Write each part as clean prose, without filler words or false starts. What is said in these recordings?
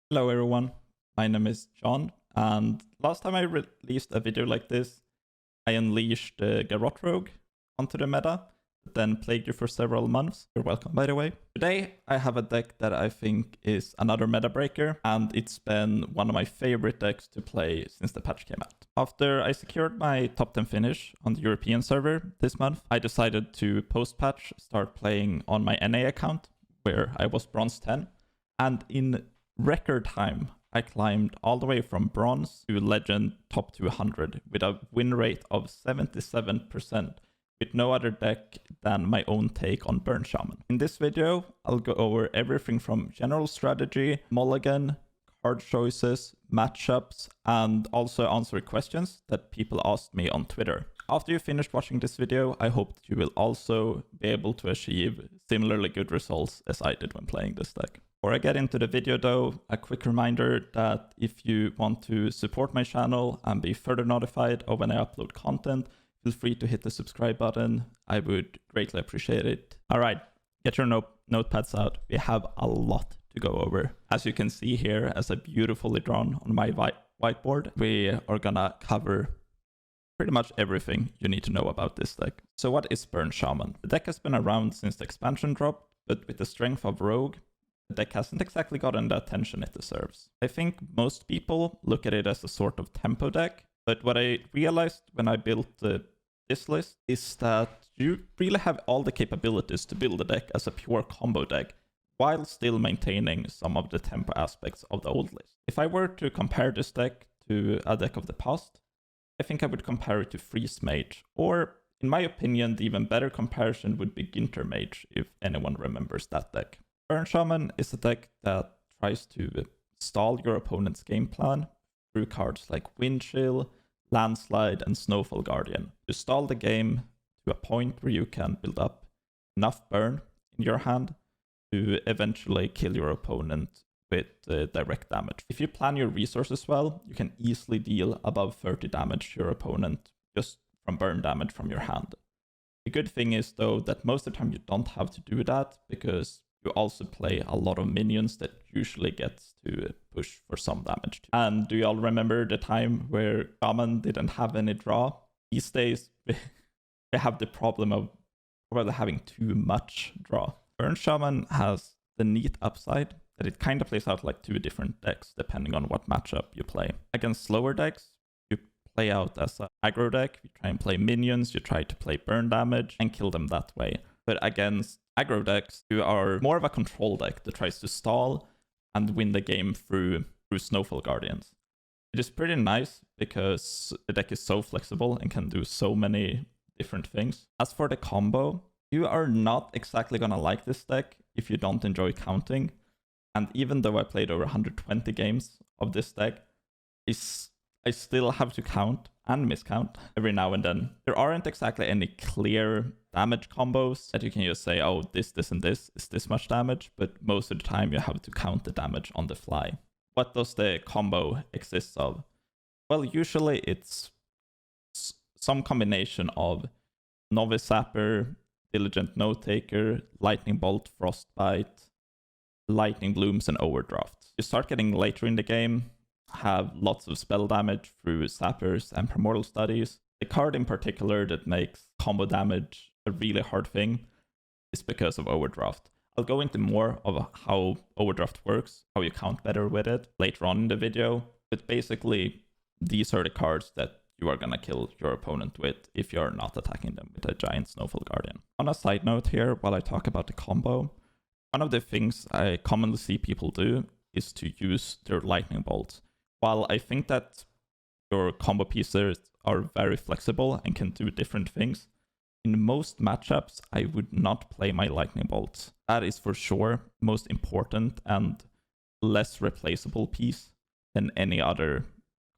Hello everyone, my name is John, and last time I released a video like this, I unleashed Garrote Rogue onto the meta, that then plagued you for several months. You're welcome, by the way. Today, I have a deck that I think is another meta breaker, and it's been one of my favorite decks to play since the patch came out. After I secured my top 10 finish on the European server this month, I decided to post-patch start playing on my NA account, where I was bronze 10, and in record time, I climbed all the way from bronze to legend top 200 with a win rate of 77%, with no other deck than my own take on Burn Shaman. In this video, I'll go over everything from general strategy, Mulligan, card choices, matchups, and also answer questions that people asked me on Twitter. After you finished watching this video, I hope that you will also be able to achieve similarly good results as I did when playing this deck. Before I get into the video though, a quick reminder that if you want to support my channel and be further notified of when I upload content, feel free to hit the subscribe button. I would greatly appreciate it. Alright, get your notepads out. We have a lot to go over. As you can see here, as a beautifully drawn on my whiteboard, we are gonna cover pretty much everything you need to know about this deck. So what is Burn Shaman? The deck has been around since the expansion drop, but with the strength of Rogue, the deck hasn't exactly gotten the attention it deserves. I think most people look at it as a sort of tempo deck, but what I realized when I built this list is that you really have all the capabilities to build a deck as a pure combo deck, while still maintaining some of the tempo aspects of the old list. If I were to compare this deck to a deck of the past, I think I would compare it to Freeze Mage, or in my opinion, the even better comparison would be Ginter Mage, if anyone remembers that deck. Burn Shaman is a deck that tries to stall your opponent's game plan through cards like Wind Chill, Landslide, and Snowfall Guardian. To stall the game to a point where you can build up enough burn in your hand to eventually kill your opponent with direct damage. If you plan your resources well, you can easily deal above 30 damage to your opponent just from burn damage from your hand. The good thing is though that most of the time you don't have to do that, because you also play a lot of minions that usually gets to push for some damage too. And do you all remember the time where Shaman didn't have any draw? These days, we have the problem of probably having too much draw. Burn Shaman has the neat upside that it kind of plays out like two different decks depending on what matchup you play. Against slower decks, you play out as an aggro deck, you try and play minions, you try to play burn damage and kill them that way. But against aggro decks, you are more of a control deck that tries to stall and win the game through Snowfall Guardians. It is pretty nice because the deck is so flexible and can do so many different things. As for the combo, you are not exactly gonna like this deck if you don't enjoy counting. And even though I played over 120 games of this deck, I still have to count and miscount every now and then. There aren't exactly any clear damage combos that you can just say, oh, this, and this is this much damage, but most of the time you have to count the damage on the fly. What does the combo exist of? Well, usually it's some combination of Novice Sapper, Diligent Note Taker, Lightning Bolt, Frostbite, Lightning Blooms, and Overdraft. You start getting later in the game, have lots of spell damage through Sappers and Primordial Studies. The card in particular that makes combo damage a really hard thing is because of Overdraft. I'll go into more of how Overdraft works, how you count better with it later on in the video, but basically these are the cards that you are gonna kill your opponent with if you're not attacking them with a giant Snowfall Guardian. On a side note here, while I talk about the combo, one of the things I commonly see people do is to use their Lightning Bolts. While I think that your combo pieces are very flexible and can do different things, in most matchups, I would not play my Lightning Bolts. That is for sure most important and less replaceable piece than any other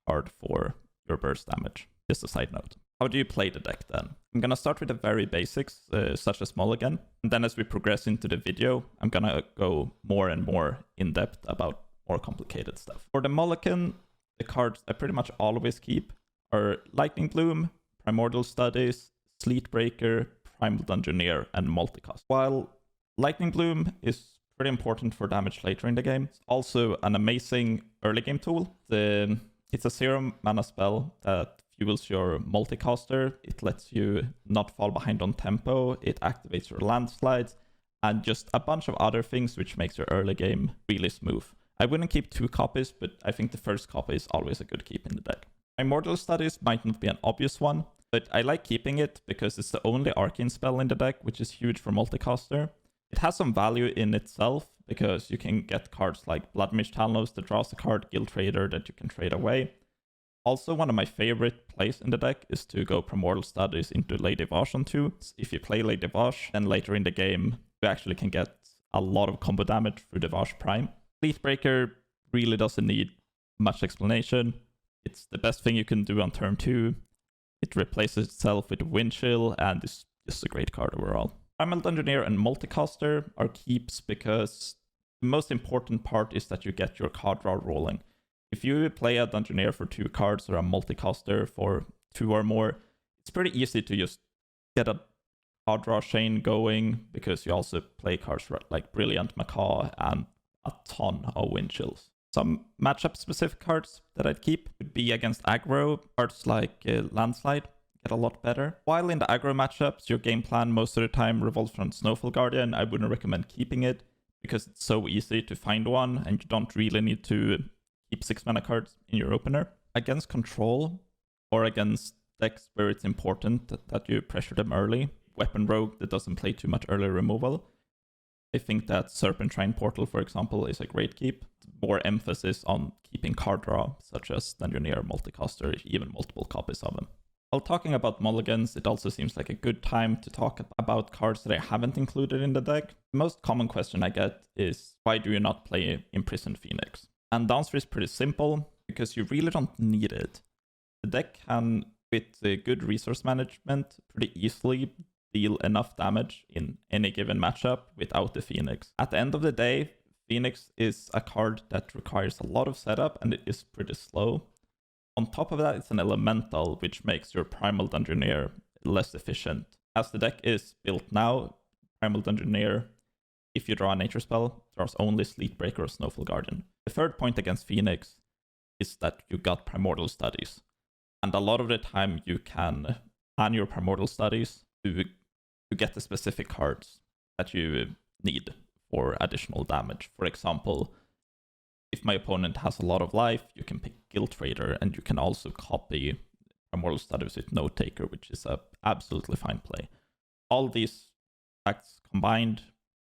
card for your burst damage. Just a side note. How do you play the deck then? I'm gonna start with the very basics, such as Mulligan, and then as we progress into the video, I'm gonna go more and more in depth about more complicated stuff. For the Mulligan, the cards I pretty much always keep are Lightning Bloom, Primordial Studies, Sleet Breaker, Primal Dungeoneer, and Multicast. While Lightning Bloom is pretty important for damage later in the game. It's also an amazing early game tool. It's a 0 mana spell that fuels your multicaster. It lets you not fall behind on tempo. It activates your landslides and just a bunch of other things which makes your early game really smooth. I wouldn't keep 2 copies, but I think the first copy is always a good keep in the deck. Primordial Studies might not be an obvious one, but I like keeping it because it's the only arcane spell in the deck, which is huge for multicaster. It has some value in itself because you can get cards like Blood Mage Talnos that draws a card, Guild Trader that you can trade away. Also, one of my favorite plays in the deck is to go Primordial Studies into Lady Vash on 2. If you play Lady Vash, then later in the game, you actually can get a lot of combo damage through the Vash Prime. Fleetbreaker really doesn't need much explanation. It's the best thing you can do on turn 2. It replaces itself with Windchill and is just a great card overall. Primal Dungeoneer and Multicaster are keeps because the most important part is that you get your card draw rolling. If you play a Dungeoneer for 2 cards or a Multicaster for 2 or more, it's pretty easy to just get a card draw chain going because you also play cards like Brilliant Macaw and a ton of Windchills. Some matchup-specific cards that I'd keep would be against aggro. Cards like Landslide get a lot better. While in the aggro matchups, your game plan most of the time revolves around Snowfall Guardian, I wouldn't recommend keeping it because it's so easy to find one and you don't really need to keep 6 mana cards in your opener. Against control or against decks where it's important that you pressure them early, Weapon Rogue that doesn't play too much early removal, I think that Serpentine Portal, for example, is a great keep. More emphasis on keeping card draw, such as Dungeoneer, Multicaster, even multiple copies of them. While talking about mulligans, it also seems like a good time to talk about cards that I haven't included in the deck. The most common question I get is, why do you not play Imprisoned Phoenix? And the answer is pretty simple, because you really don't need it. The deck can, with good resource management, pretty easily deal enough damage in any given matchup without the Phoenix. At the end of the day, Phoenix is a card that requires a lot of setup and it is pretty slow. On top of that, it's an elemental, which makes your Primal Dungeoneer less efficient. As the deck is built now, Primal Dungeoneer, if you draw a nature spell, draws only Sleetbreaker or Snowfall Guardian. The third point against Phoenix is that you got Primordial Studies. And a lot of the time you can plan your Primordial Studies to get the specific cards that you need for additional damage. For example, if my opponent has a lot of life, you can pick Guild Trader, and you can also copy Primordial Studies with Note Taker, which is a absolutely fine play. All these facts combined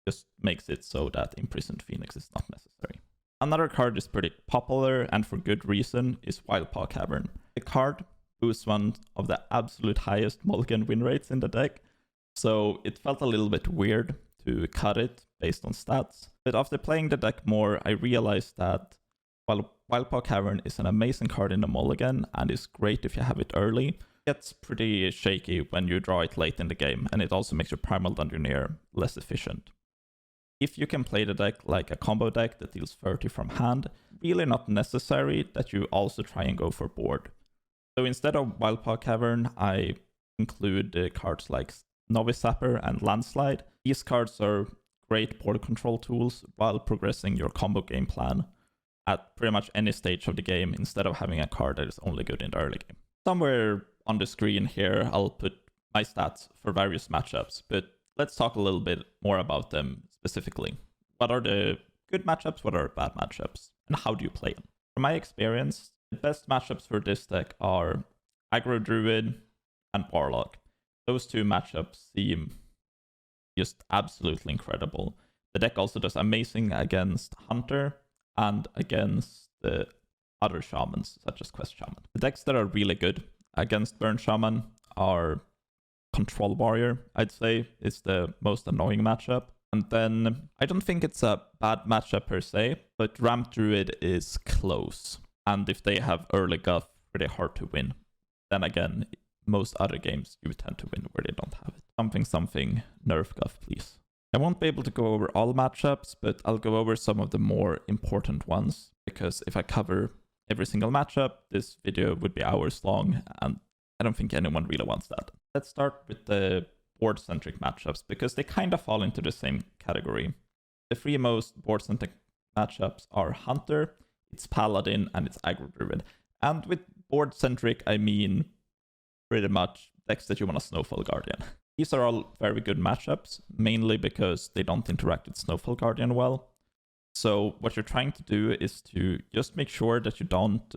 just makes it so that Imprisoned Phoenix is not necessary. Another card is pretty popular, and for good reason, is Wildpaw Cavern. The card boosts one of the absolute highest mulligan win rates in the deck, so it felt a little bit weird to cut it based on stats. But after playing the deck more, I realized that while Wildpaw Cavern is an amazing card in the mulligan and is great if you have it early, it gets pretty shaky when you draw it late in the game, and it also makes your Primal Dungeoneer less efficient. If you can play the deck like a combo deck that deals 30 from hand, really not necessary that you also try and go for board. So instead of Wildpaw Cavern, I include cards like Novice Sapper and Landslide. These cards are great board control tools while progressing your combo game plan at pretty much any stage of the game instead of having a card that is only good in the early game. Somewhere on the screen here, I'll put my stats for various matchups, but let's talk a little bit more about them specifically. What are the good matchups? What are bad matchups? And how do you play them? From my experience, the best matchups for this deck are Aggro Druid and Warlock. Those two matchups seem just absolutely incredible. The deck also does amazing against Hunter and against the other shamans, such as Quest Shaman. The decks that are really good against Burn Shaman are Control Warrior, I'd say, is the most annoying matchup. And then I don't think it's a bad matchup per se, but Ramp Druid is close. And if they have early Guff, pretty hard to win. Then again, most other games you tend to win where they don't have it. Something, nerf Guff, please. I won't be able to go over all matchups, but I'll go over some of the more important ones, because if I cover every single matchup, this video would be hours long, and I don't think anyone really wants that. Let's start with the board-centric matchups, because they kind of fall into the same category. The three most board-centric matchups are Hunter, it's Paladin, and it's Aggro Druid. And with board-centric, I mean pretty much decks that you want a Snowfall Guardian. These are all very good matchups, mainly because they don't interact with Snowfall Guardian well. So what you're trying to do is to just make sure that you don't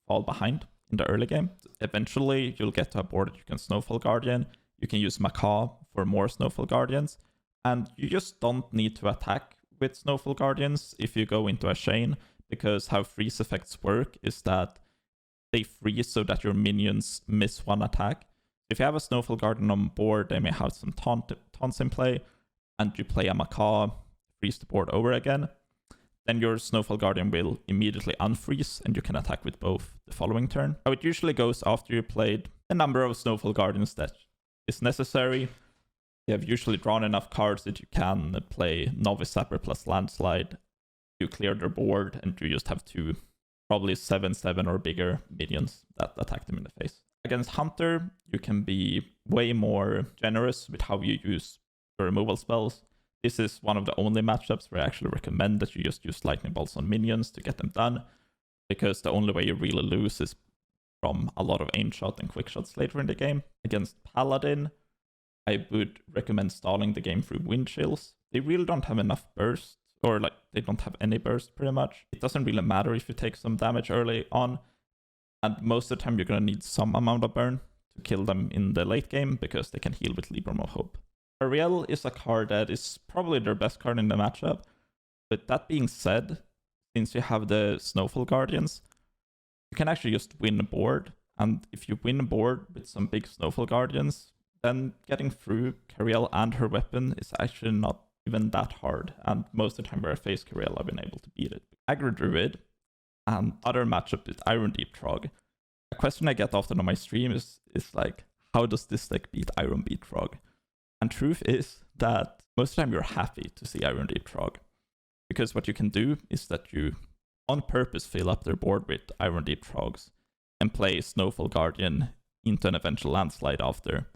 fall behind in the early game. Eventually, you'll get to a board that you can Snowfall Guardian. You can use Macaw for more Snowfall Guardians. And you just don't need to attack with Snowfall Guardians if you go into a chain, because how freeze effects work is that they freeze so that your minions miss one attack. If you have a Snowfall Guardian on board, they may have some taunts in play, and you play a Macaw, freeze the board over again. Then your Snowfall Guardian will immediately unfreeze, and you can attack with both the following turn. How it usually goes after you played a number of Snowfall Guardians that is necessary. You have usually drawn enough cards that you can play Novice Sapper plus Landslide. You clear their board, and you just have two, probably 7/7 or bigger minions that attack them in the face. Against Hunter, you can be way more generous with how you use your removal spells. This is one of the only matchups where I actually recommend that you just use lightning bolts on minions to get them done, because the only way you really lose is from a lot of aim shot and quick shots later in the game. Against Paladin, I would recommend stalling the game through wind chills. They really don't have enough burst, or like they don't have any burst pretty much. It doesn't really matter if you take some damage early on, and most of the time you're going to need some amount of burn to kill them in the late game, because they can heal with Libram of Hope. Ariel is a card that is probably their best card in the matchup, but that being said, since you have the Snowfall Guardians, you can actually just win a board, and if you win a board with some big Snowfall Guardians, then getting through Cariel and her weapon is actually not even that hard, and most of the time where I face Cariel, I've been able to beat it. Aggro Druid and other matchup with Iron Deep Trog. A question I get often on my stream is like, how does this deck beat Iron Deep Trog? And truth is that most of the time you're happy to see Iron Deep Trog, because what you can do is that you on purpose fill up their board with Iron Deep Trogs and play Snowfall Guardian into an eventual landslide after.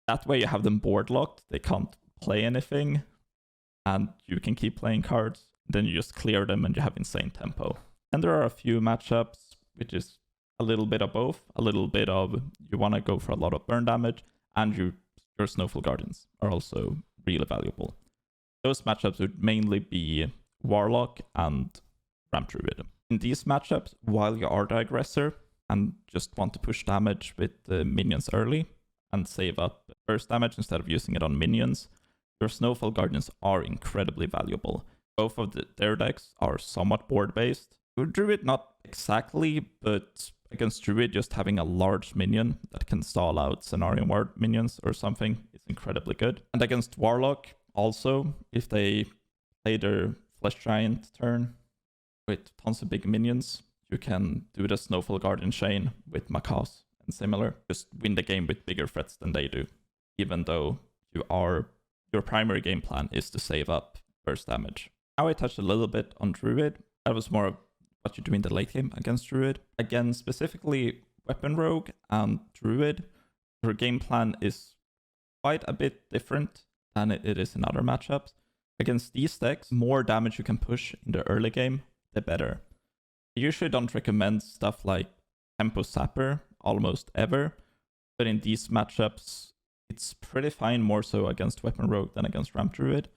That way you have them board locked, they can't play anything, and you can keep playing cards. Then you just clear them and you have insane tempo. And there are a few matchups which is a little bit of both. A little bit of you want to go for a lot of burn damage, and your Snowfall Guardians are also really valuable. Those matchups would mainly be Warlock and Ramp Druid. In these matchups, while you are the aggressor and just want to push damage with the minions early and save up burst damage instead of using it on minions, your Snowfall Guardians are incredibly valuable. Both of their decks are somewhat board-based. With Druid, not exactly, but against Druid, just having a large minion that can stall out Scenario Ward minions or something is incredibly good. And against Warlock, also, if they play their Flesh Giant turn with tons of big minions, you can do the Snowfall Guardian chain with Macaws and similar. Just win the game with bigger threats than they do, even though your primary game plan is to save up burst damage. Now I touched a little bit on Druid. That was more of what you do in the late game against Druid. Again, specifically Weapon Rogue and Druid, your game plan is quite a bit different than it is in other matchups. Against these decks, more damage you can push in the early game, the better. I usually don't recommend stuff like Tempo Sapper almost ever, but in these matchups, it's pretty fine, more so against Weapon Rogue than against Ramp Druid.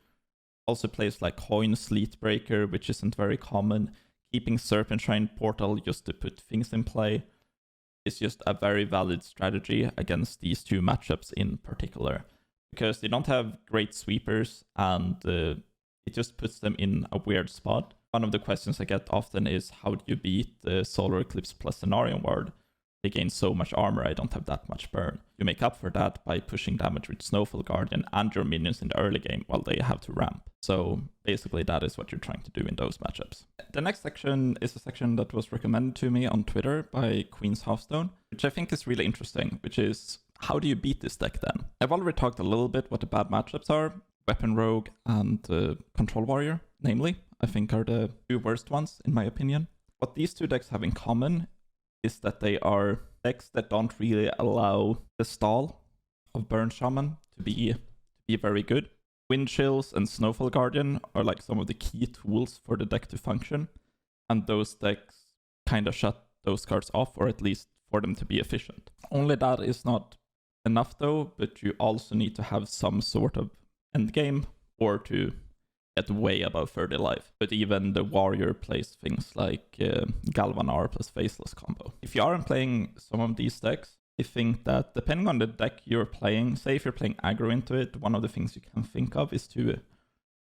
Also plays like Coin Sleet Breaker, which isn't very common. Keeping Serpent Shrine Portal just to put things in play is just a very valid strategy against these two matchups in particular, because they don't have great sweepers, and it just puts them in a weird spot. One of the questions I get often is, how do you beat the Solar Eclipse plus Cenarion Ward? They gain so much armor, I don't have that much burn. You make up for that by pushing damage with Snowfall Guardian and your minions in the early game while they have to ramp. So basically that is what you're trying to do in those matchups. The next section is a section that was recommended to me on Twitter by Queen's Hearthstone, which I think is really interesting, which is, how do you beat this deck then? I've already talked a little bit what the bad matchups are. Weapon Rogue and Control Warrior, namely, I think are the two worst ones in my opinion. What these two decks have in common is that they are decks that don't really allow the stall of Burn Shaman to be very good. Wind Chills and Snowfall Guardian are like some of the key tools for the deck to function, and those decks kind of shut those cards off, or at least for them to be efficient. Only that is not enough though, but you also need to have some sort of endgame or to get way above 30 life. But even the warrior plays things like Galvanar plus Faceless combo. If you aren't playing some of these decks, I think that depending on the deck you're playing, say if you're playing aggro into it, one of the things you can think of is to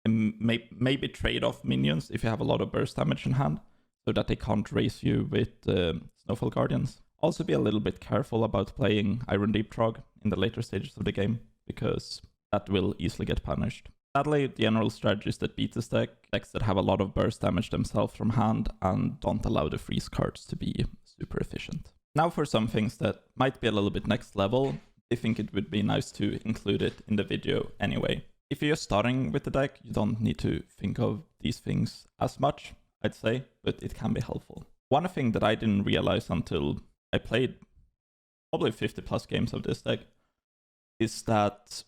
maybe trade off minions if you have a lot of burst damage in hand, so that they can't race you with Snowfall Guardians. Also be a little bit careful about playing Iron Deep Trog in the later stages of the game, because that will easily get punished. Sadly, the general strategies that beat this deck, decks that have a lot of burst damage themselves from hand and don't allow the freeze cards to be super efficient. Now for some things that might be a little bit next level, I think it would be nice to include it in the video anyway. If you're starting with the deck, you don't need to think of these things as much, I'd say, but it can be helpful. One thing that I didn't realize until I played probably 50 plus games of this deck is that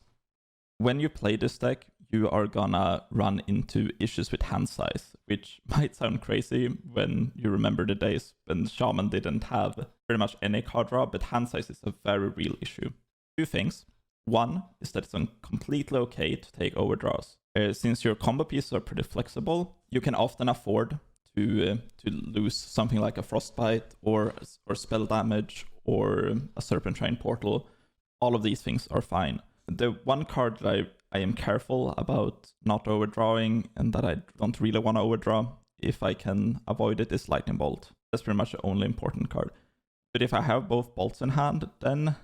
when you play this deck, you are gonna run into issues with hand size, which might sound crazy when you remember the days when Shaman didn't have pretty much any card draw, but hand size is a very real issue. Two things. One is that it's completely okay to take overdraws. Since your combo pieces are pretty flexible, you can often afford to lose something like a Frostbite or spell damage or a Serpentine Portal. All of these things are fine. The one card that I am careful about not overdrawing and that I don't really want to overdraw if I can avoid it is Lightning Bolt. That's pretty much the only important card. But if I have both bolts in hand, then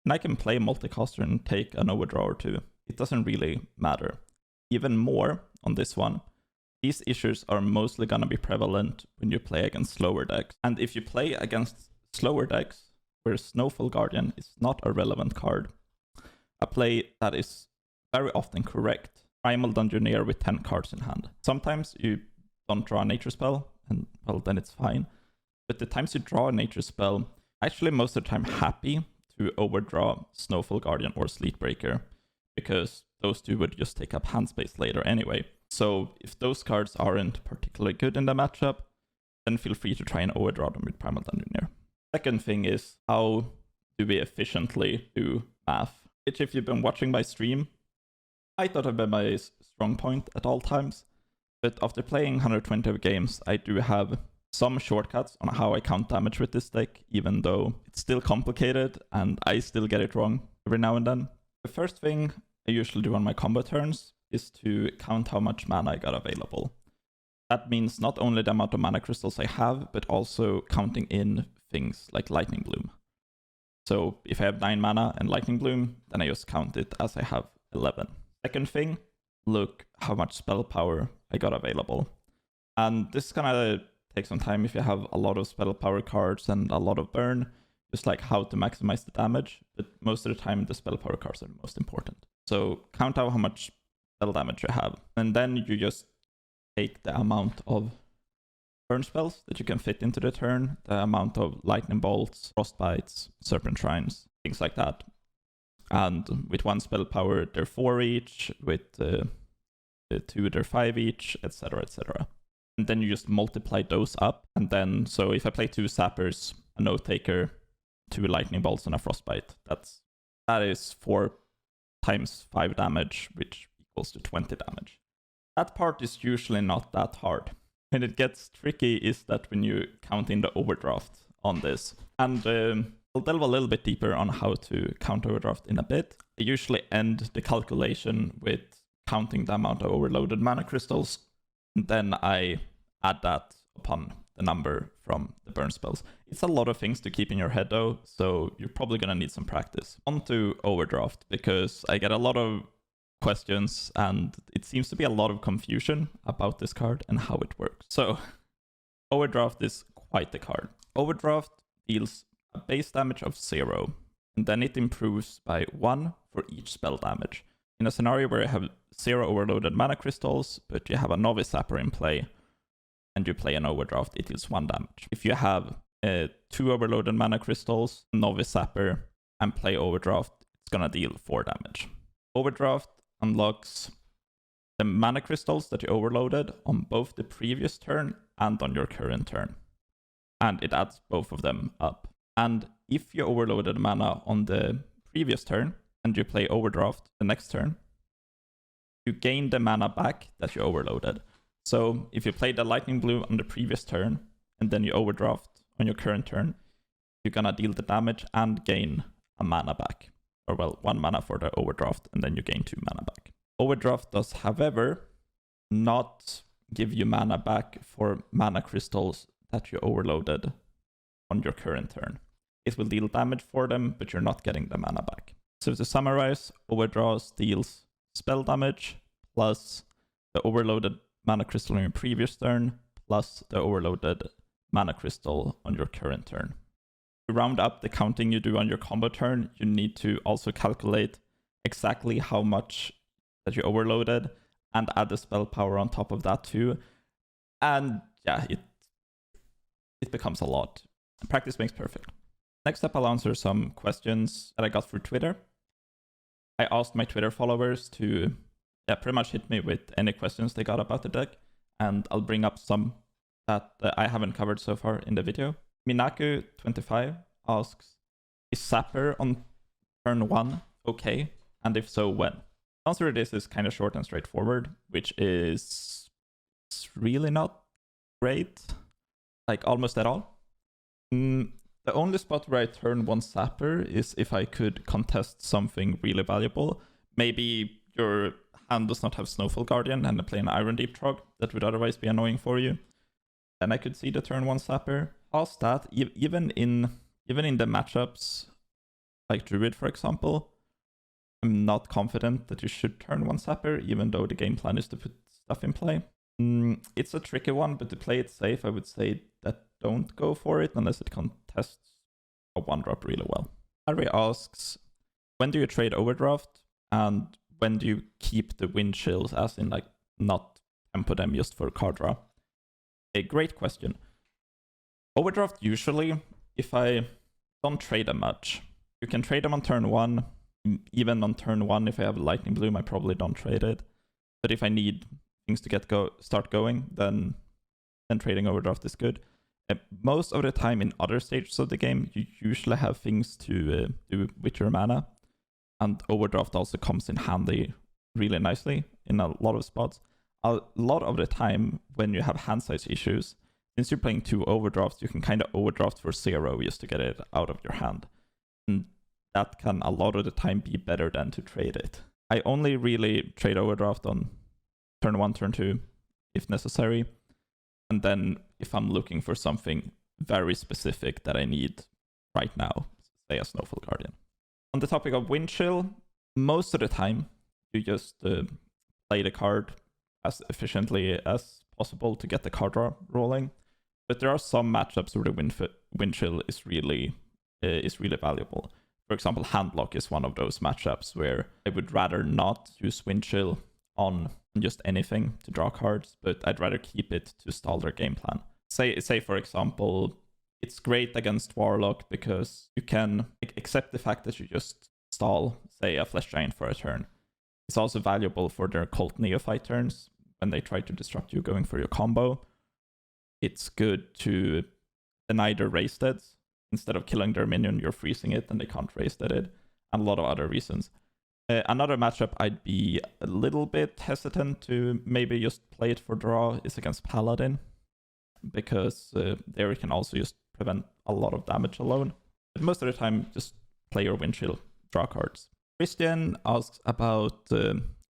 I can play multicaster and take an overdraw or two. It doesn't really matter. Even more on this one, these issues are mostly going to be prevalent when you play against slower decks. And if you play against slower decks where Snowfall Guardian is not a relevant card, a play that is very often correct, Primal Dungeoneer with 10 cards in hand. Sometimes you don't draw a nature spell, and well, then it's fine. But the times you draw a nature spell, actually most of the time happy to overdraw Snowfall Guardian or Sleetbreaker, because those two would just take up hand space later anyway. So if those cards aren't particularly good in the matchup, then feel free to try and overdraw them with Primal Dungeoneer. Second thing is, how do we efficiently do math? Which, if you've been watching my stream, I thought have been my strong point at all times. But after playing 120 games, I do have some shortcuts on how I count damage with this deck, even though it's still complicated and I still get it wrong every now and then. The first thing I usually do on my combo turns is to count how much mana I got available. That means not only the amount of mana crystals I have, but also counting in things like Lightning Bloom. So if I have 9 mana and Lightning Bloom, then I just count it as I have 11. Second thing, look how much spell power I got available. And this is gonna take some time if you have a lot of spell power cards and a lot of burn, just like how to maximize the damage, but most of the time the spell power cards are the most important. So count out how much spell damage you have, and then you just take the amount of burn spells that you can fit into the turn, the amount of lightning bolts, frostbites, serpentines, things like that. And with one spell power, they're 4 each, with the 2, they're 5 each, etc, etc. And then you just multiply those up, and then, so if I play 2 sappers, a note taker, 2 lightning bolts, and a frostbite, that is 4 times 5 damage, which equals to 20 damage. That part is usually not that hard. When it gets tricky is that when you count in the overdraft on this. And I'll delve a little bit deeper on how to count overdraft in a bit. I usually end the calculation with counting the amount of overloaded mana crystals, and then I add that upon the number from the burn spells. It's a lot of things to keep in your head though, so you're probably gonna need some practice. On to overdraft, because I get a lot of questions and it seems to be a lot of confusion about this card and how it works. So overdraft is quite the card. Overdraft deals a base damage of 0, and then it improves by 1 for each spell damage. In a scenario where you have 0 overloaded mana crystals, but you have a Novice Sapper in play, and you play an overdraft, it deals 1 damage. If you have 2 overloaded mana crystals, Novice Sapper, and play overdraft, it's gonna deal 4 damage. Overdraft unlocks the mana crystals that you overloaded on both the previous turn and on your current turn. And it adds both of them up. And if you overloaded mana on the previous turn and you play Overdraft the next turn, you gain the mana back that you overloaded. So if you played the Lightning Blue on the previous turn and then you Overdraft on your current turn, you're gonna deal the damage and gain a mana back. Or well, 1 mana for the Overdraft, and then you gain 2 mana back. Overdraft does, however, not give you mana back for mana crystals that you overloaded on your current turn. It will deal damage for them, but you're not getting the mana back. So to summarize, Overdraft deals spell damage, plus the overloaded mana crystal on your previous turn, plus the overloaded mana crystal on your current turn. To round up the counting you do on your combo turn, you need to also calculate exactly how much that you overloaded and add the spell power on top of that too. And yeah, it becomes a lot. Practice makes perfect. Next up, I'll answer some questions that I got through Twitter. I asked my Twitter followers to pretty much hit me with any questions they got about the deck, and I'll bring up some that I haven't covered so far in the video. Minaku25 asks, is Sapper on turn 1 okay? And if so, when? The answer to this is kind of short and straightforward, which is it's really not great, like almost at all. The only spot where I turn 1 Sapper is if I could contest something really valuable. Maybe your hand does not have Snowfall Guardian and I play an Iron Deep Trog that would otherwise be annoying for you. Then I could see the turn 1 Sapper. Past that, even in the matchups like Druid, for example, I'm not confident that you should turn 1 Sapper, even though the game plan is to put stuff in play. It's a tricky one, but to play it safe, I would say that don't go for it unless it contests a 1-drop really well. Harry asks, when do you trade Overdraft, and when do you keep the wind chills, as in like not tempo them just for card draw? A great question. Overdraft usually, if I don't trade them much, you can trade them on turn 1. Even on turn 1, if I have a Lightning Bloom, I probably don't trade it. But if I need things to start going, then trading Overdraft is good. Most of the time in other stages of the game, you usually have things to do with your mana. And Overdraft also comes in handy really nicely in a lot of spots. A lot of the time when you have hand size issues, since you're playing 2 Overdrafts, you can kind of Overdraft for 0 just to get it out of your hand. And that can a lot of the time be better than to trade it. I only really trade Overdraft on turn 1, turn 2, if necessary. And then if I'm looking for something very specific that I need right now, say a Snowfall Guardian. On the topic of Wind Chill, most of the time, you just play the card as efficiently as possible to get the card draw rolling. But there are some matchups where the Wind Chill is really valuable. For example, Handlock is one of those matchups where I would rather not use Wind Chill on just anything to draw cards, but I'd rather keep it to stall their game plan. Say for example, it's great against Warlock because you can accept the fact that you just stall, say, a Flesh Giant for a turn. It's also valuable for their Cult Neophyte turns when they try to disrupt you going for your combo. It's good to deny their raise deads. Instead of killing their minion, you're freezing it and they can't raise dead it, and a lot of other reasons. Another matchup I'd be a little bit hesitant to maybe just play it for draw is against Paladin, because there you can also just prevent a lot of damage alone. But most of the time, just play your Wind Chill, draw cards. Christian asks about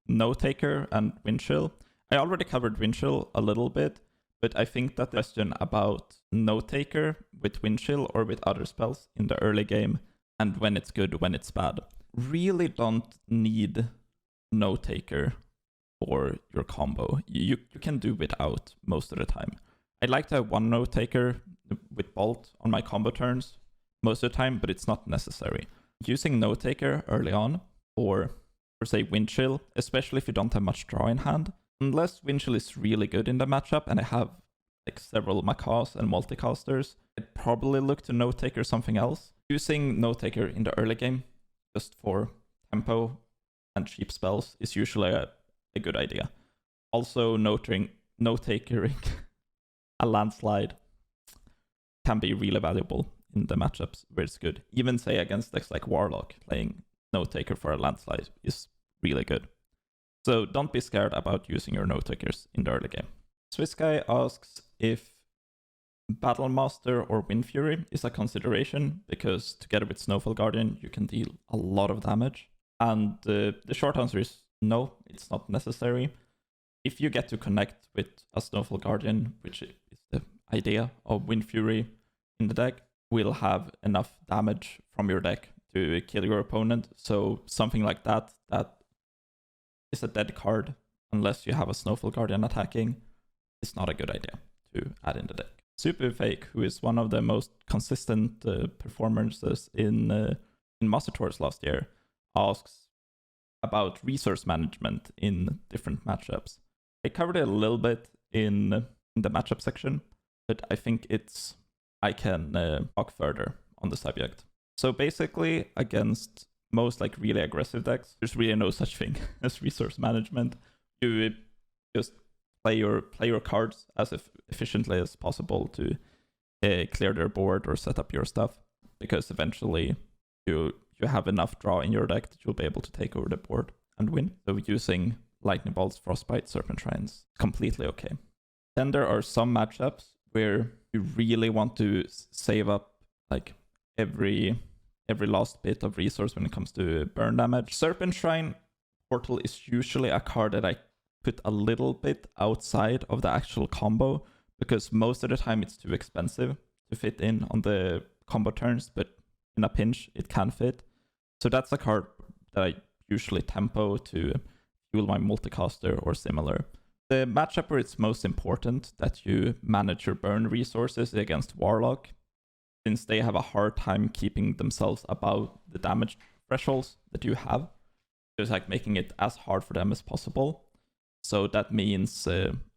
Note Taker and Wind Chill. I already covered Wind Chill a little bit, but I think that the question about Note Taker with Wind Chill or with other spells in the early game, and when it's good, when it's bad, really don't need Note Taker for your combo. You can do without most of the time. I'd like to have 1 Note Taker with Bolt on my combo turns most of the time, but it's not necessary. Using Note Taker early on, or say Wind Chill, especially if you don't have much draw in hand, unless Wind Chill is really good in the matchup and I have like several Macaws and multicasters, I'd probably look to Note Taker something else. Using Note Taker in the early game just for tempo and cheap spells is usually a good idea. Also, note-takering a landslide can be really valuable in the matchups where it's good. Even say against decks like Warlock, playing note-taker for a landslide is really good. So don't be scared about using your note-takers in the early game. Swiss Guy asks if Battle Master or Wind Fury is a consideration, because together with Snowfall Guardian, you can deal a lot of damage. And the short answer is no, it's not necessary. If you get to connect with a Snowfall Guardian, which is the idea of Wind Fury in the deck, will have enough damage from your deck to kill your opponent. So something like that is a dead card unless you have a Snowfall Guardian attacking. It's not a good idea to add in the deck. Super Fake, who is one of the most consistent performances in Master Tours last year, asks about resource management in different matchups. I covered it a little bit in the matchup section, but I think I can talk further on the subject. So basically, against most like really aggressive decks, there's really no such thing as resource management. You just play your cards as efficiently as possible to clear their board or set up your stuff, because eventually you have enough draw in your deck that you'll be able to take over the board and win. So using Lightning Bolts, Frostbite, Serpent Shrines, completely okay. Then there are some matchups where you really want to save up like every last bit of resource when it comes to burn damage. Serpent Shrine Portal is usually a card that I put a little bit outside of the actual combo, because most of the time it's too expensive to fit in on the combo turns, but in a pinch it can fit. So that's a card that I usually tempo to fuel my multicaster or similar. The matchup where it's most important that you manage your burn resources against Warlock, since they have a hard time keeping themselves above the damage thresholds that you have. Just like making it as hard for them as possible. So that means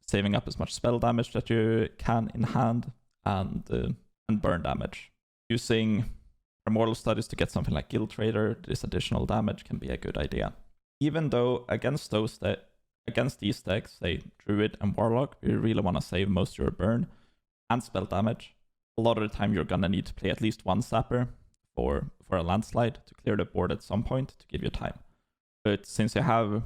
saving up as much spell damage that you can in hand and burn damage. Using Immortal Studies to get something like Guild Trader, this additional damage can be a good idea. Even though against these decks, say Druid and Warlock, you really want to save most of your burn and spell damage. A lot of the time you're gonna need to play at least one Sapper for a landslide to clear the board at some point to give you time. But since you have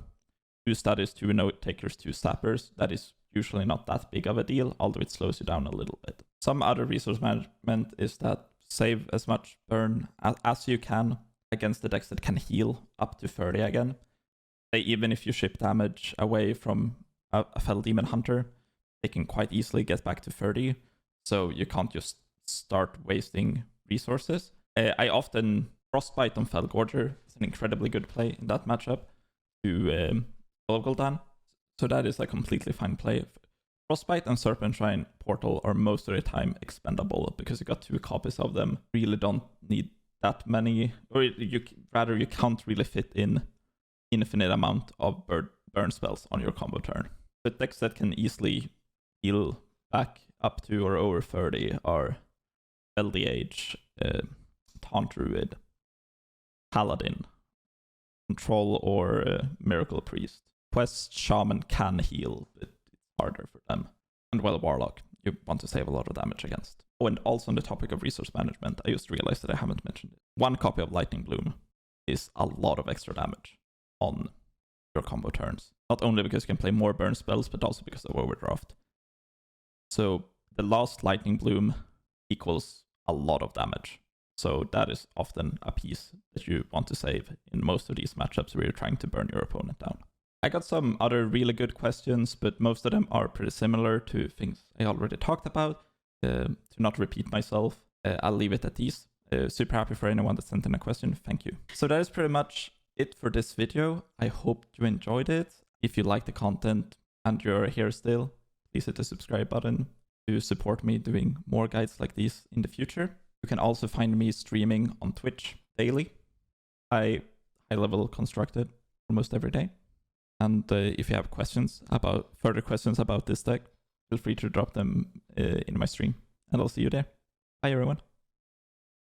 2 Studies, 2 Note-Takers, 2 Sappers, that is usually not that big of a deal, although it slows you down a little bit. Some other resource management is that save as much burn as you can against the decks that can heal up to 30 again. Even if you ship damage away from a Fell Demon Hunter, they can quite easily get back to 30, so you can't just start wasting resources. I often Frostbite on Fell Gorger is an incredibly good play in that matchup to Gul'dan, so that is a completely fine play. Frostbite and Serpent Shrine Portal are most of the time expendable because you got 2 copies of them. Really don't need that many, or you can't really fit in infinite amount of burn spells on your combo turn. But decks that can easily heal back up to or over 30 are LDH, Taunt Druid, Paladin, Control, or Miracle Priest. Quest Shaman can heal, but it's harder for them. And well, Warlock, you want to save a lot of damage against. Oh, and also on the topic of resource management, I just realized that I haven't mentioned it. 1 copy of Lightning Bloom is a lot of extra damage on your combo turns. Not only because you can play more burn spells, but also because of overdraft. So the last Lightning Bloom equals a lot of damage. So that is often a piece that you want to save in most of these matchups where you're trying to burn your opponent down. I got some other really good questions, but most of them are pretty similar to things I already talked about. To not repeat myself, I'll leave it at these. Super happy for anyone that sent in a question. Thank you. So that is pretty much it for this video. I hope you enjoyed it. If you like the content and you're here still, please hit the subscribe button to support me doing more guides like these in the future. You can also find me streaming on Twitch daily. I high-level constructed almost every day. And if you have further questions about this deck, feel free to drop them in my stream. And I'll see you there. Bye everyone.